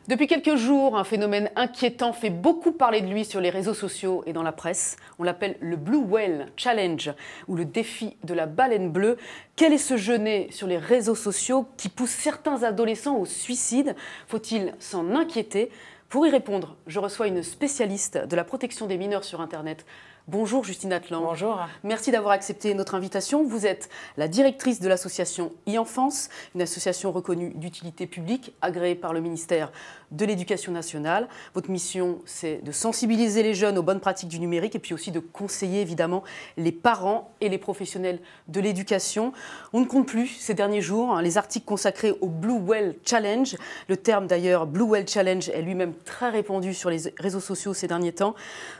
Depuis quelques jours, un phénomène inquiétant fait beaucoup parler de lui sur les réseaux sociaux et dans la presse. On l'appelle le Blue Whale Challenge ou le défi de la baleine bleue. Quel est ce jeu né sur les réseaux sociaux qui pousse certains adolescents au suicide? Faut-il s'en inquiéter? Pour y répondre, je reçois une spécialiste de la protection des mineurs sur Internet. Bonjour Justine Atlan. Bonjour. Merci d'avoir accepté notre invitation. Vous êtes la directrice de l'association e-Enfance, une association reconnue d'utilité publique, agréée par le ministère de l'Éducation nationale. Votre mission, c'est de sensibiliser les jeunes aux bonnes pratiques du numérique et puis aussi de conseiller évidemment les parents et les professionnels de l'éducation. On ne compte plus ces derniers jours les articles consacrés au Blue Whale Challenge. Le terme d'ailleurs Blue Whale Challenge est lui-même très répandu sur les réseaux sociaux ces derniers temps,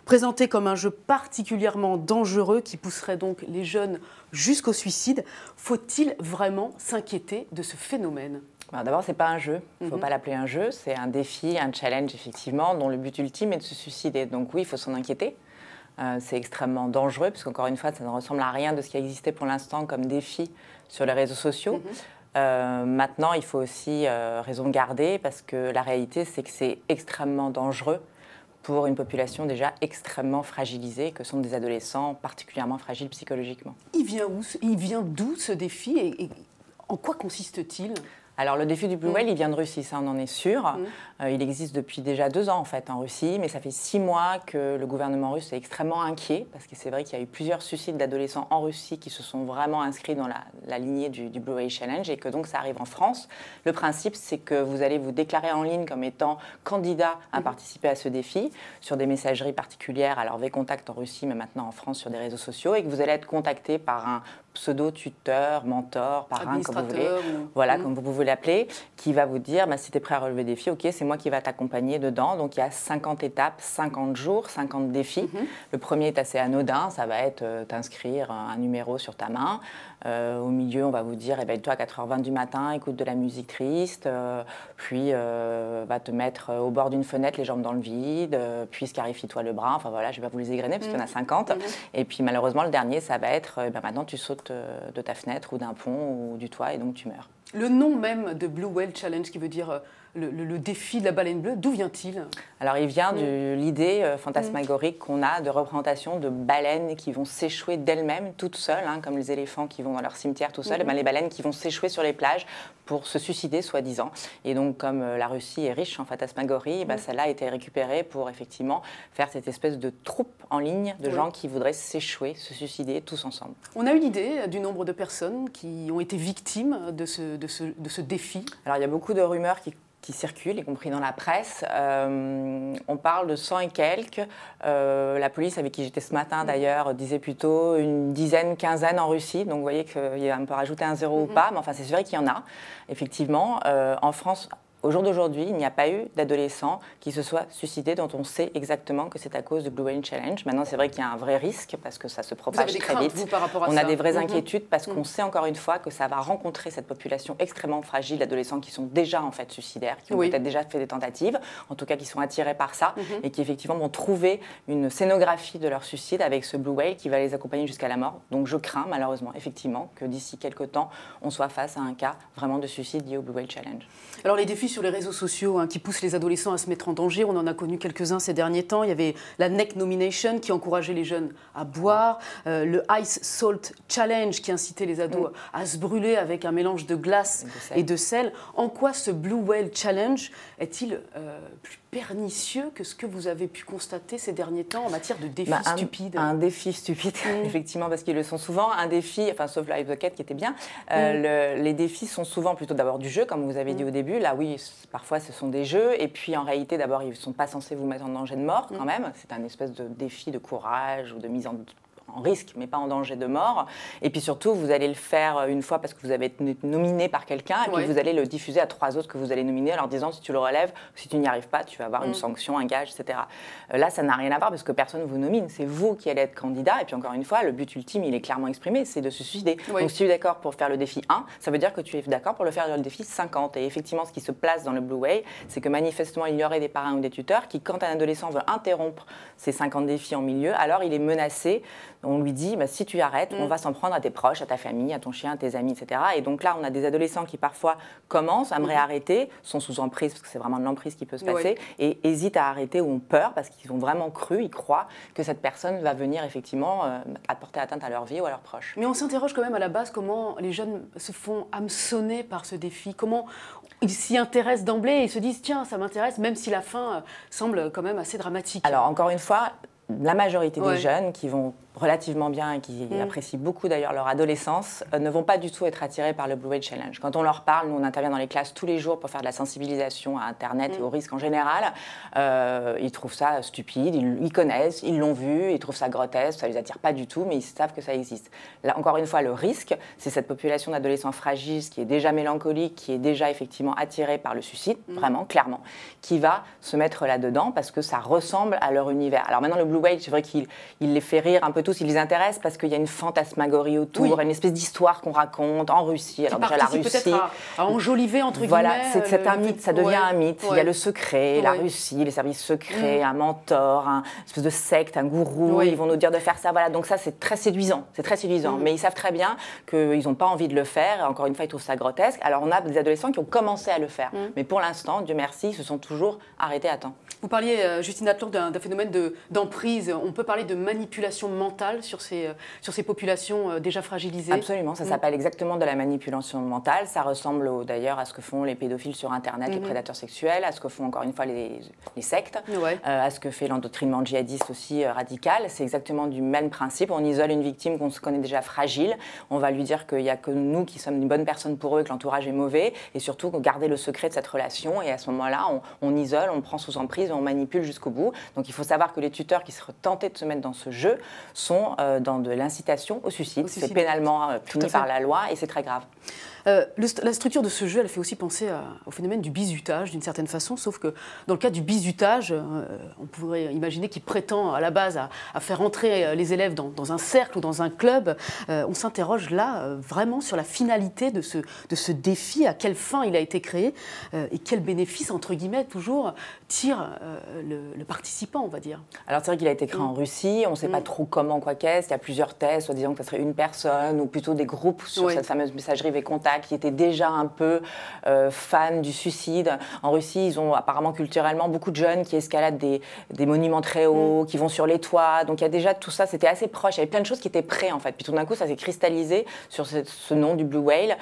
présenté comme un jeu particulièrement dangereux qui pousserait donc les jeunes jusqu'au suicide. Faut-il vraiment s'inquiéter de ce phénomène ? D'abord, ce n'est pas un jeu, il ne faut pas l'appeler un jeu, c'est un défi, un challenge effectivement, dont le but ultime est de se suicider. Donc oui, il faut s'en inquiéter. C'est extrêmement dangereux, parce qu'encore une fois, ça ne ressemble à rien de ce qui a existé pour l'instant comme défi sur les réseaux sociaux. Maintenant, il faut aussi raison garder, parce que la réalité, c'est que c'est extrêmement dangereux pour une population déjà extrêmement fragilisée, que sont des adolescents particulièrement fragiles psychologiquement. Il vient d'où ce défi et en quoi consiste-t-il ? Alors le défi du Blue Whale, il vient de Russie, ça on en est sûr. Il existe depuis déjà 2 ans en fait en Russie, mais ça fait 6 mois que le gouvernement russe est extrêmement inquiet, parce que c'est vrai qu'il y a eu plusieurs suicides d'adolescents en Russie qui se sont vraiment inscrits dans la lignée du Blue Whale Challenge, et que donc ça arrive en France. Le principe, c'est que vous allez vous déclarer en ligne comme étant candidat à participer à ce défi sur des messageries particulières, alors Vcontact en Russie, mais maintenant en France sur des réseaux sociaux, et que vous allez être contacté par un pseudo-tuteur, mentor, parrain, comme vous voulez, voilà, comme vous pouvez l'appeler, qui va vous dire si tu es prêt à relever le défi, ok, c'est moi qui va t'accompagner dedans. Donc il y a 50 étapes, 50 jours, 50 défis. Le premier est assez anodin, ça va être t'inscrire un numéro sur ta main. Au milieu, on va vous dire réveille-toi à 4h20 du matin, écoute de la musique triste, puis va te mettre au bord d'une fenêtre, les jambes dans le vide, puis scarifie-toi le bras. Enfin voilà, je vais pas vous les égrener parce qu'il y en a 50. Et puis malheureusement, le dernier, ça va être maintenant tu sautes de ta fenêtre ou d'un pont ou du toit et donc tu meurs. Le nom même de Blue Whale Challenge, qui veut dire le défi de la baleine bleue, d'où vient-il ? Alors il vient de l'idée fantasmagorique qu'on a de représentation de baleines qui vont s'échouer d'elles-mêmes, toutes seules, comme les éléphants qui vont dans leur cimetière tout seuls, les baleines qui vont s'échouer sur les plages pour se suicider, soi-disant. Et donc comme la Russie est riche en fantasmagorie, celle-là a été récupérée pour effectivement faire cette espèce de troupe en ligne de gens qui voudraient s'échouer, se suicider tous ensemble. On a une idée du nombre de personnes qui ont été victimes de ce défi ? Alors il y a beaucoup de rumeurs qui circulent, y compris dans la presse. On parle de 100 et quelques. La police avec qui j'étais ce matin, d'ailleurs, disait plutôt une dizaine, quinzaine en Russie. Donc, vous voyez qu'on peut rajouter un zéro ou pas. Mais enfin, c'est vrai qu'il y en a, effectivement. En France, au jour d'aujourd'hui, il n'y a pas eu d'adolescents qui se soient suicidés dont on sait exactement que c'est à cause du Blue Whale Challenge. Maintenant, c'est vrai qu'il y a un vrai risque parce que ça se propage très vite. Vous, par rapport à ça ? On a des vraies inquiétudes parce qu'on sait encore une fois que ça va rencontrer cette population extrêmement fragile d'adolescents qui sont déjà en fait suicidaires, qui ont peut-être déjà fait des tentatives, en tout cas qui sont attirés par ça et qui effectivement vont trouver une scénographie de leur suicide avec ce Blue Whale qui va les accompagner jusqu'à la mort. Donc je crains malheureusement effectivement que d'ici quelques temps, on soit face à un cas vraiment de suicide lié au Blue Whale Challenge. Alors les défis sur les réseaux sociaux qui poussent les adolescents à se mettre en danger, on en a connu quelques-uns ces derniers temps. Il y avait la Neck Nomination qui encourageait les jeunes à boire, le Ice Salt Challenge qui incitait les ados à se brûler avec un mélange de glace et de sel. En quoi ce Blue Whale Challenge est-il plus pernicieux que ce que vous avez pu constater ces derniers temps en matière de défis stupides ? Un défi stupide, effectivement, parce qu'ils le sont souvent. Un défi, enfin sauf Live the Cat qui était bien, les défis sont souvent plutôt d'abord du jeu, comme vous avez dit au début. Là, oui, parfois ce sont des jeux. Et puis en réalité, d'abord, ils ne sont pas censés vous mettre en danger de mort quand même. C'est un espèce de défi de courage ou de mise en risque, mais pas en danger de mort. Et puis surtout, vous allez le faire une fois parce que vous avez été nominé par quelqu'un, et puis vous allez le diffuser à 3 autres que vous allez nominer en leur disant si tu le relèves, si tu n'y arrives pas, tu vas avoir une sanction, un gage, etc. Là, ça n'a rien à voir parce que personne ne vous nomine. C'est vous qui allez être candidat. Et puis encore une fois, le but ultime, il est clairement exprimé, c'est de se suicider. Donc si tu es d'accord pour faire le défi 1, ça veut dire que tu es d'accord pour le faire le défi 50. Et effectivement, ce qui se place dans le Blue Whale, c'est que manifestement, il y aurait des parrains ou des tuteurs qui, quand un adolescent veut interrompre ces 50 défis en milieu, alors il est menacé on lui dit si tu arrêtes, on va s'en prendre à tes proches, à ta famille, à ton chien, à tes amis, etc. Et donc là, on a des adolescents qui parfois commencent, aimeraient arrêter, sont sous emprise, parce que c'est vraiment de l'emprise qui peut se passer, et hésitent à arrêter ou ont peur, parce qu'ils ont vraiment cru, ils croient que cette personne va venir effectivement apporter atteinte à leur vie ou à leurs proches. Mais on s'interroge quand même à la base comment les jeunes se font hameçonner par ce défi, comment ils s'y intéressent d'emblée et ils se disent tiens, ça m'intéresse, même si la fin semble quand même assez dramatique. Alors encore une fois, la majorité des jeunes qui vont relativement bien et qui apprécient beaucoup d'ailleurs leur adolescence ne vont pas du tout être attirés par le Blue Whale Challenge. Quand on leur parle, nous on intervient dans les classes tous les jours pour faire de la sensibilisation à Internet et aux risques en général. Ils trouvent ça stupide, ils connaissent, ils l'ont vu, ils trouvent ça grotesque, ça ne les attire pas du tout, mais ils savent que ça existe. Là, encore une fois, le risque, c'est cette population d'adolescents fragiles qui est déjà mélancolique, qui est déjà effectivement attirée par le suicide, vraiment, clairement, qui va se mettre là-dedans parce que ça ressemble à leur univers. Alors maintenant, le Blue Whale, c'est vrai qu'il les fait rire un peu tous, il les intéresse parce qu'il y a une fantasmagorie autour, une espèce d'histoire qu'on raconte en Russie. Alors déjà la Russie, peut-être à enjoliver entre guillemets. Voilà, c'est un mythe, ça devient un mythe. Il y a le secret, la Russie, les services secrets, un mentor, une espèce de secte, un gourou. Ils vont nous dire de faire ça. Voilà, donc ça c'est très séduisant, Mais ils savent très bien qu'ils n'ont pas envie de le faire. Encore une fois, ils trouvent ça grotesque. Alors on a des adolescents qui ont commencé à le faire, mais pour l'instant, Dieu merci, ils se sont toujours arrêtés à temps. Vous parliez, Justine Atlan, d'un phénomène d'emprise. On peut parler de manipulation mentale sur ces populations déjà fragilisées. Absolument, ça s'appelle exactement de la manipulation mentale. Ça ressemble d'ailleurs à ce que font les pédophiles sur Internet, les prédateurs sexuels, à ce que font encore une fois les sectes, à ce que fait l'endoctrinement djihadiste aussi radical. C'est exactement du même principe. On isole une victime qu'on se connaît déjà fragile. On va lui dire qu'il n'y a que nous qui sommes une bonne personne pour eux, que l'entourage est mauvais, et surtout garder le secret de cette relation. Et à ce moment-là, on isole, on prend sous emprise, on manipule jusqu'au bout. Donc il faut savoir que les tuteurs qui seraient tentés de se mettre dans ce jeu sont dans de l'incitation au suicide. C'est pénalement puni par la loi et c'est très grave. La structure de ce jeu, elle fait aussi penser au phénomène du bizutage d'une certaine façon, sauf que dans le cas du bizutage, on pourrait imaginer qu'il prétend à la base à faire entrer les élèves dans un cercle ou dans un club. On s'interroge là vraiment sur la finalité de ce défi, à quelle fin il a été créé et quel bénéfice, entre guillemets, toujours tire le participant, on va dire. Alors c'est vrai qu'il a été créé en Russie, on ne sait pas trop comment, quoi qu'est-ce, il y a plusieurs thèses, soit disant que ça serait une personne ou plutôt des groupes sur cette fameuse messagerie V-Contact qui étaient déjà un peu fans du suicide. En Russie, ils ont apparemment culturellement beaucoup de jeunes qui escaladent des monuments très hauts, qui vont sur les toits, donc il y a déjà tout ça, c'était assez proche, il y avait plein de choses qui étaient prêtes en fait, puis tout d'un coup ça s'est cristallisé sur ce nom du Blue Whale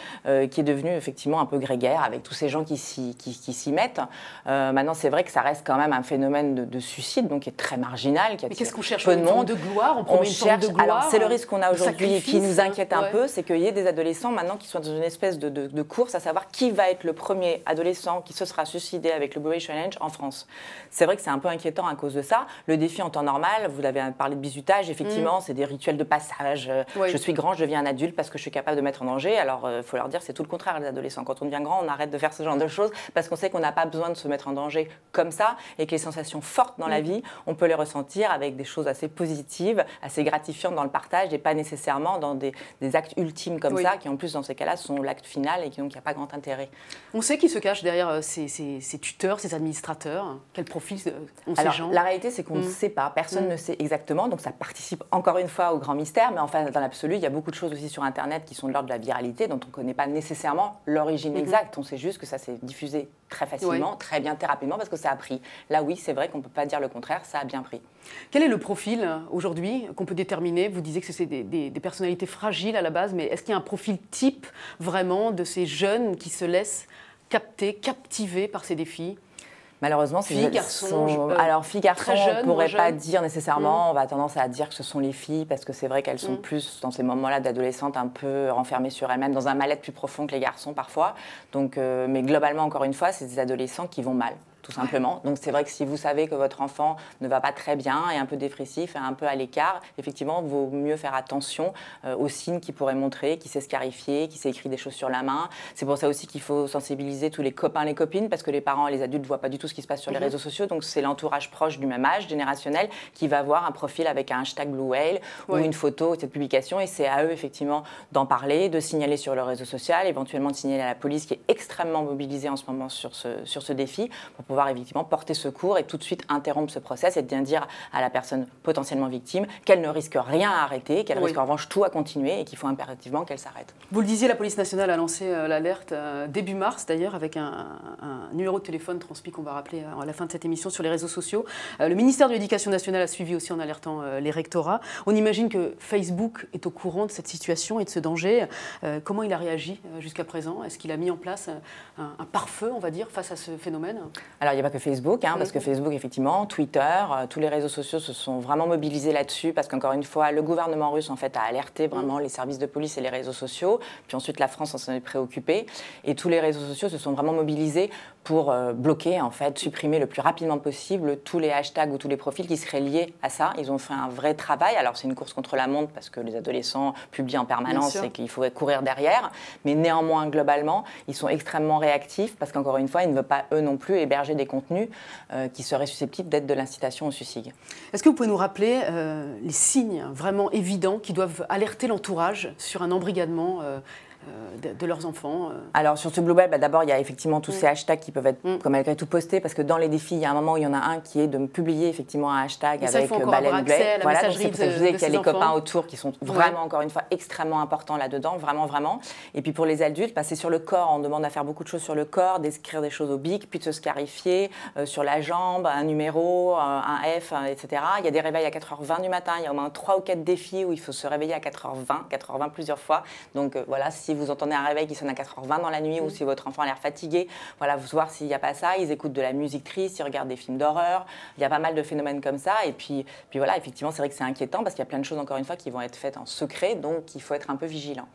qui est devenu effectivement un peu grégaire avec tous ces gens qui s'y mettent. Maintenant c'est vrai que ça reste quand même un phénomène de suicide, donc qui est très marginal, qui Mais qu'est-ce qu'on cherche, peu de monde. De gloire, on cherche de gloire. Alors c'est le risque qu'on a aujourd'hui qui nous inquiète un peu, c'est qu'il y ait des adolescents maintenant qui sont dans une espèce de course à savoir qui va être le premier adolescent qui se sera suicidé avec le Blue Whale Challenge en France. C'est vrai que c'est un peu inquiétant à cause de ça. Le défi en temps normal, vous avez parlé de bizutage, effectivement, c'est des rituels de passage. Je suis grand, je deviens un adulte parce que je suis capable de mettre en danger. Alors, il faut leur dire, c'est tout le contraire, les adolescents. Quand on devient grand, on arrête de faire ce genre de choses parce qu'on sait qu'on n'a pas besoin de se mettre en danger comme ça et que les sensations fortes dans la vie, on peut les ressentir avec des choses assez positives, assez gratifiantes dans le partage et pas nécessairement dans des actes ultimes comme ça, qui en plus, dans ces cas-là, sont l'acte final et qui donc il n'y a pas grand intérêt. On sait qui se cache derrière ces tuteurs, ces administrateurs. Quel profil ont ces gens? La réalité, c'est qu'on ne sait pas. Personne ne sait exactement. Donc ça participe encore une fois au grand mystère. Mais enfin, dans l'absolu, il y a beaucoup de choses aussi sur Internet qui sont de l'ordre de la viralité, dont on ne connaît pas nécessairement l'origine exacte. On sait juste que ça s'est diffusé très facilement, très bien, très rapidement, parce que ça a pris. Là, oui, c'est vrai qu'on ne peut pas dire le contraire, ça a bien pris. Quel est le profil aujourd'hui qu'on peut déterminer? Vous disiez que c'est des personnalités fragiles à la base, mais est-ce qu'il y a un profil type vraiment de ces jeunes qui se laissent captiver par ces défis? Malheureusement, filles, garçons, alors filles, garçons, on ne pourrait pas dire nécessairement. On va tendance à dire que ce sont les filles parce que c'est vrai qu'elles sont plus dans ces moments-là d'adolescentes un peu renfermées sur elles-mêmes, dans un mal-être plus profond que les garçons parfois. Donc, mais globalement, encore une fois, c'est des adolescents qui vont mal, tout simplement. Donc c'est vrai que si vous savez que votre enfant ne va pas très bien, est un peu dépressif, est un peu à l'écart, effectivement, il vaut mieux faire attention aux signes qu'il pourrait montrer, qu'il s'est scarifié, qu'il s'est écrit des choses sur la main. C'est pour ça aussi qu'il faut sensibiliser tous les copains, les copines, parce que les parents et les adultes ne voient pas du tout ce qui se passe sur les réseaux sociaux. Donc c'est l'entourage proche du même âge, générationnel, qui va voir un profil avec un hashtag Blue Whale ou une photo, cette publication, et c'est à eux effectivement d'en parler, de signaler sur le réseau social, éventuellement de signaler à la police qui est extrêmement mobilisée en ce moment sur ce défi, pour pouvoir effectivement porter secours et tout de suite interrompre ce process et bien dire à la personne potentiellement victime qu'elle ne risque rien à arrêter, qu'elle risque en revanche tout à continuer et qu'il faut impérativement qu'elle s'arrête. Vous le disiez, la police nationale a lancé l'alerte début mars d'ailleurs avec un numéro de téléphone transmis qu'on va rappeler à la fin de cette émission sur les réseaux sociaux. Le ministère de l'Éducation nationale a suivi aussi en alertant les rectorats. On imagine que Facebook est au courant de cette situation et de ce danger. Comment il a réagi jusqu'à présent? Est-ce qu'il a mis en place un pare-feu, on va dire, face à ce phénomène? Alors, il n'y a pas que Facebook, parce que Facebook, effectivement, Twitter, tous les réseaux sociaux se sont vraiment mobilisés là-dessus parce qu'encore une fois, le gouvernement russe, en fait, a alerté vraiment les services de police et les réseaux sociaux. Puis ensuite, la France s'en est préoccupée. Et tous les réseaux sociaux se sont vraiment mobilisés pour bloquer, en fait, supprimer le plus rapidement possible tous les hashtags ou tous les profils qui seraient liés à ça. Ils ont fait un vrai travail. Alors, c'est une course contre la montre parce que les adolescents publient en permanence et qu'il faudrait courir derrière. Mais néanmoins, globalement, ils sont extrêmement réactifs parce qu'encore une fois, ils ne veulent pas, eux non plus, héberger des contenus qui seraient susceptibles d'être de l'incitation au suicide. Est-ce que vous pouvez nous rappeler les signes vraiment évidents qui doivent alerter l'entourage sur un embrigadement de leurs enfants? Alors sur ce Blue Whale, d'abord il y a effectivement tous ces hashtags qui peuvent être malgré tout postés parce que dans les défis, il y a un moment où il y en a un qui est de publier effectivement un hashtag avec baleine blé. Voilà, donc c'est pour ça que je disais qu'il y a les copains autour qui sont vraiment encore une fois extrêmement importants là-dedans, vraiment. Et puis pour les adultes, c'est sur le corps, on demande à faire beaucoup de choses sur le corps, d'écrire des choses au bic, puis de se scarifier sur la jambe, un numéro, un F, etc. Il y a des réveils à 4h20 du matin, il y a au moins 3 ou 4 défis où il faut se réveiller à 4h20 plusieurs fois. Donc voilà, si vous entendez un réveil qui sonne à 4h20 dans la nuit ou si votre enfant a l'air fatigué, voilà, vous voir s'il n'y a pas ça. Ils écoutent de la musique triste, ils regardent des films d'horreur. Il y a pas mal de phénomènes comme ça. Et puis voilà, effectivement, c'est vrai que c'est inquiétant parce qu'il y a plein de choses, encore une fois, qui vont être faites en secret. Donc, il faut être un peu vigilant.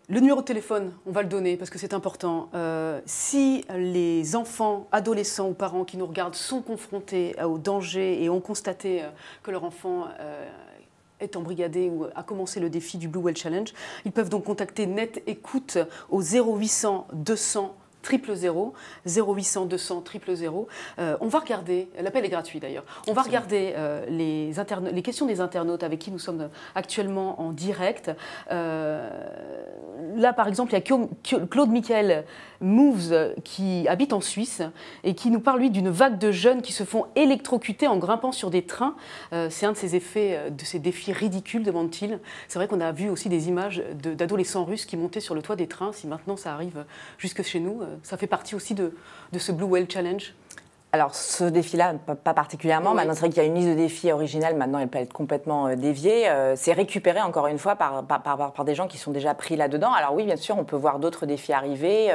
Le numéro de téléphone, on va le donner parce que c'est important. Si les enfants, adolescents ou parents qui nous regardent sont confrontés au danger et ont constaté que leur enfant est embrigadé ou a commencé le défi du Blue Whale Challenge, ils peuvent donc contacter Net Écoute au 0800 200 000, 0800 200 000. On va regarder, l'appel est gratuit d'ailleurs, on va regarder les questions des internautes avec qui nous sommes actuellement en direct. Là, par exemple, il y a Claude Michael Moves qui habite en Suisse et qui nous parle, lui, d'une vague de jeunes qui se font électrocuter en grimpant sur des trains. C'est un de ces effets, de ces défis ridicules, demande-t-il. C'est vrai qu'on a vu aussi des images d'adolescents russes qui montaient sur le toit des trains. Si maintenant ça arrive jusque chez nous, ça fait partie aussi de ce Blue Whale Challenge. Alors, ce défi-là, pas particulièrement. Oui. Maintenant, c'est vrai qu'il y a une liste de défis originale. Maintenant, elle peut être complètement déviée. C'est récupéré, encore une fois, par des gens qui sont déjà pris là-dedans. Alors oui, bien sûr, on peut voir d'autres défis arriver.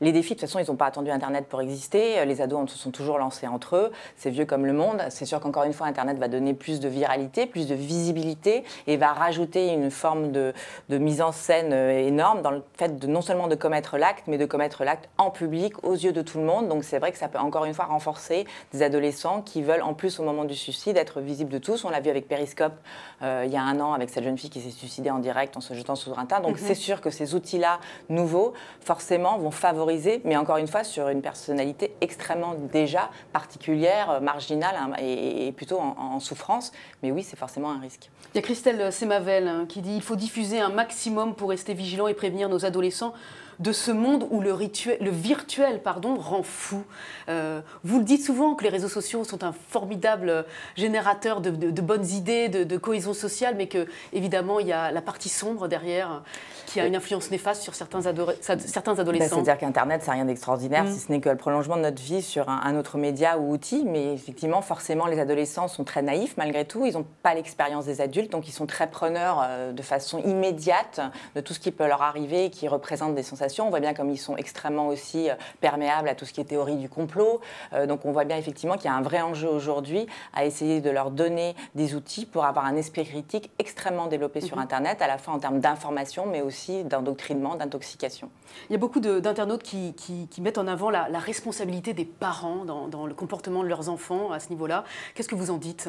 Les défis, de toute façon, ils n'ont pas attendu Internet pour exister. Les ados se sont toujours lancés entre eux. C'est vieux comme le monde. C'est sûr qu'encore une fois, Internet va donner plus de viralité, plus de visibilité et va rajouter une forme de mise en scène énorme dans le fait de non seulement de commettre l'acte, mais de commettre l'acte en public, aux yeux de tout le monde. Donc c'est vrai que ça peut encore une fois renforcer des adolescents qui veulent, en plus, au moment du suicide, être visibles de tous. On l'a vu avec Periscope il y a 1 an, avec cette jeune fille qui s'est suicidée en direct en se jetant sous un train. Donc, c'est sûr que ces outils-là, nouveaux, forcément, vont favoriser, mais encore une fois, sur une personnalité extrêmement déjà particulière, marginale et plutôt en souffrance. Mais oui, c'est forcément un risque. Il y a Christelle Semavel qui dit « Il faut diffuser un maximum pour rester vigilant et prévenir nos adolescents de ce monde où le virtuel rend fou. » Vous le dites souvent que les réseaux sociaux sont un formidable générateur de bonnes idées, de cohésion sociale, mais qu'évidemment, il y a la partie sombre derrière qui a une influence néfaste sur certains adolescents. C'est-à-dire qu'Internet, c'est rien d'extraordinaire, si ce n'est que le prolongement de notre vie sur un autre média ou outil. Mais effectivement, forcément, les adolescents sont très naïfs malgré tout. Ils n'ont pas l'expérience des adultes, donc ils sont très preneurs de façon immédiate de tout ce qui peut leur arriver et qui représente des sensations. On voit bien comme ils sont extrêmement aussi perméables à tout ce qui est théorie du complot. Donc on voit bien effectivement qu'il y a un vrai enjeu aujourd'hui à essayer de leur donner des outils pour avoir un esprit critique extrêmement développé sur Internet, à la fois en termes d'information, mais aussi d'endoctrinement, d'intoxication. Il y a beaucoup d'internautes qui mettent en avant la responsabilité des parents dans le comportement de leurs enfants à ce niveau-là. Qu'est-ce que vous en dites ?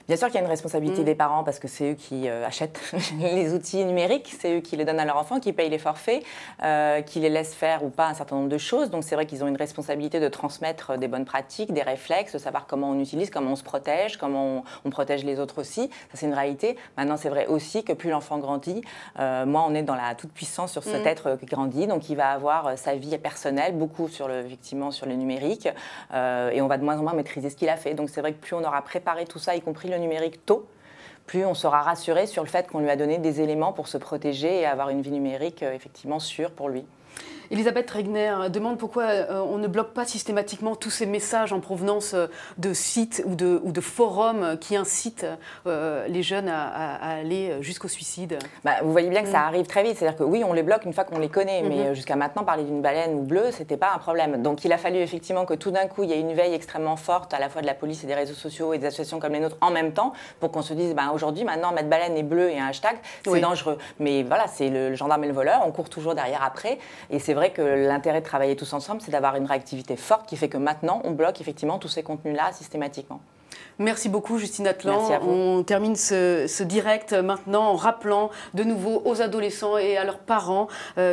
Bien sûr qu'il y a une responsabilité des parents parce que c'est eux qui achètent les outils numériques, c'est eux qui les donnent à leurs enfants, qui payent les forfaits, qui les laissent faire ou pas un certain nombre de choses. Donc c'est vrai qu'ils ont une responsabilité de transmettre des bonnes pratiques, des réflexes, de savoir comment on utilise, comment on se protège, comment on protège les autres aussi. Ça c'est une réalité. Maintenant c'est vrai aussi que plus l'enfant grandit, moins on est dans la toute puissance sur cet être qui grandit. Donc il va avoir sa vie personnelle, beaucoup effectivement sur le numérique, et on va de moins en moins maîtriser ce qu'il a fait. Donc c'est vrai que plus on aura préparé tout ça, y compris le numérique tôt, plus on sera rassuré sur le fait qu'on lui a donné des éléments pour se protéger et avoir une vie numérique effectivement sûre pour lui. Elisabeth Regner demande pourquoi on ne bloque pas systématiquement tous ces messages en provenance de sites ou de forums qui incitent les jeunes à aller jusqu'au suicide. Vous voyez bien que ça arrive très vite. C'est-à-dire que oui, on les bloque une fois qu'on les connaît, mais jusqu'à maintenant, parler d'une baleine ou bleue, ce n'était pas un problème. Donc il a fallu effectivement que tout d'un coup, il y ait une veille extrêmement forte à la fois de la police et des réseaux sociaux et des associations comme les nôtres en même temps pour qu'on se dise aujourd'hui, maintenant, mettre baleine et bleu et un hashtag, c'est dangereux. Mais voilà, c'est le gendarme et le voleur, on court toujours derrière après. Et c'est vrai que l'intérêt de travailler tous ensemble, c'est d'avoir une réactivité forte qui fait que maintenant, on bloque effectivement tous ces contenus-là systématiquement. Merci beaucoup Justine Atlan. Merci à vous. On termine ce direct maintenant en rappelant de nouveau aux adolescents et à leurs parents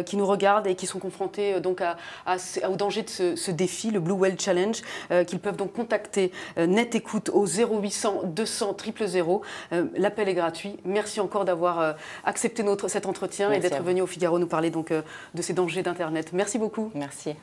qui nous regardent et qui sont confrontés donc au danger de ce défi, le Blue Whale Challenge, qu'ils peuvent donc contacter Net Écoute au 0800 200 000. L'appel est gratuit. Merci encore d'avoir accepté cet entretien et d'être venu au Figaro nous parler donc de ces dangers d'Internet. Merci beaucoup. Merci.